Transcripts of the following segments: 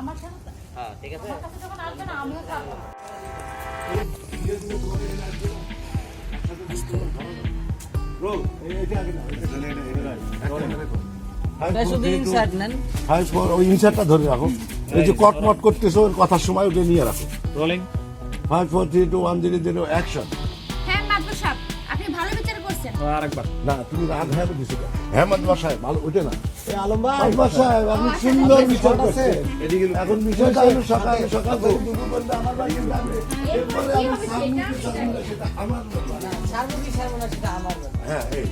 আমার সাথে হ্যাঁ ঠিক আছে আমার কাছে যখন আসবে না আমিও থাকবো। ইনসার্টটা ধরে রাখো। এই যে কটমট করতেছো ওর কথার সময় ওটা নিয়ে রাখো। Rolling 5 4 3 2 1 0 0 action. হ্যাঁ মাদবর সাহেব আপনি ভালো বিচার করছেন। আরেকবার না তুমি রাগ হ্যাঁ দিছো হেমন্ত বাসায় ভালো ওঠে না। আলম সাহেব আপনি সুন্দর বিচার করছেন। এখন বিষয়টা হলো সকাল সকাল থেকে দুপুর পর্যন্ত আমার বাড়ি যাবে। এরপরে আমি সামনে সেটা আমার ব্যাপার। হ্যাঁ এই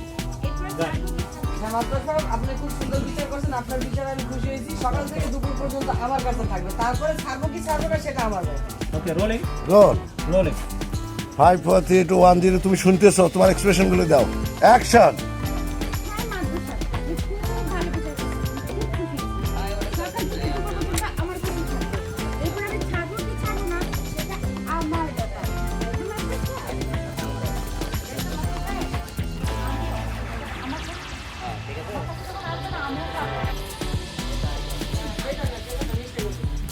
আপনি খুব সুন্দর বিচার করছেন, আপনার বিচার আমি খুশি হয়েছি। সকাল থেকে দুপুর পর্যন্ত আমার কাছে থাকবে, তারপরে ছাড়বো কি ছাড়বো না সেটা আমার ব্যাপার। ওকে রোলিং রোল রোলিং 5 4 3 2 1 0 তুমি শুনতেছো তোমার এক্সপ্রেশন গুলো দাও অ্যাকশন। হ্যাঁ মাদবর সাহেব আপনি খুব ভালো বিচার করছেন। খুব খুশি। সকাল থেকে দুপুর পর্যন্ত আমার কাছে থাকবে। এরপর আমি ছাড়বো কি ছাড়বো না সেটা আমার ব্যাপার। হ্যাঁ ঠিক আছে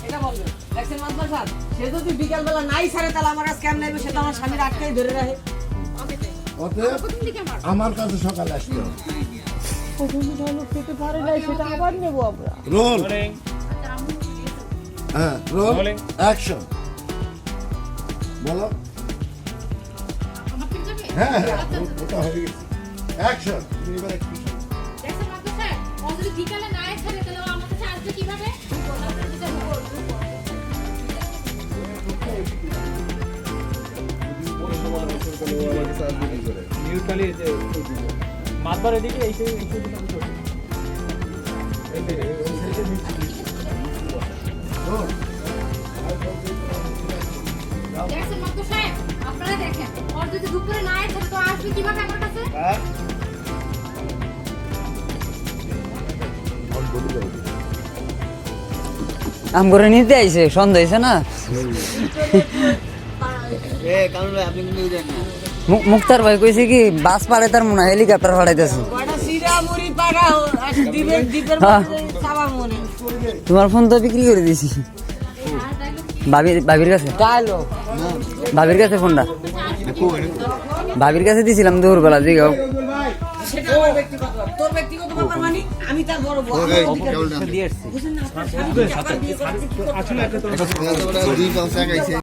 এটা বলবেন দেখছেন মাদবর সাহেব, সে যদি বিকালবেলা নাই ছাড়ে তাহলে আমার কাছে কেমন নেবে সেটা আমার স্বামীর আটকাই ধরে রাখে। অতএব প্রথম দিকে আমার আমার কাছে সকালে আসতে হবে। খেতে পারে নাই সেটা আবার নেবো আমরা। রোল রোলিং হ্যাঁ রোল Rolling. অ্যাকশন বলো। আমার ঠিক যাবে হ্যাঁ হ্যাঁ ওটা হয়ে গেছে অ্যাকশন তুমি এবার expression। দেখছেন মাদবর সাহেব ও যদি বিকালে না ছাড়ে তাহলে ও আমার কাছে আসবে কিভাবে? আপনার বিচার করুন। নিউট্রালি মাতবার এদিকে এই সেই রোল দেখছেন মাদবর সাহেব আপনারা দেখেন ওর যদি দুপুরে না ছাড়ে তো আসবে কিভাবে আমার কাছে? আম করে নিতে আইছে সন্ধ্যা হয়েছে না। মুক্তার ভাই কইছে কি বাস পাড়ে তার মনে হয় হেলিকপ্টার পাঠাইতেছে। কয়টা সিরা মুড়ি পাড়া দ্বীপের দ্বীপের হ্যাঁ। চাবা মনে তোমার ফোন তো বিক্রি করে দিয়েছি ভাবির কাছে। ডায়লো ভাবির কাছে ফোনটা ভাবির কাছে দিয়েছিলাম দুপুরবেলা দিকে। সেটা আমার ব্যক্তিগত ব্যাপার। তোর ব্যক্তিগত ব্যাপার মানে আমি তার বড় বড় দিয়ে আসছি বুঝেন না আপনার স্বামীকে আবার বিয়ে করার কি করতে হবে? আসলে একটা তো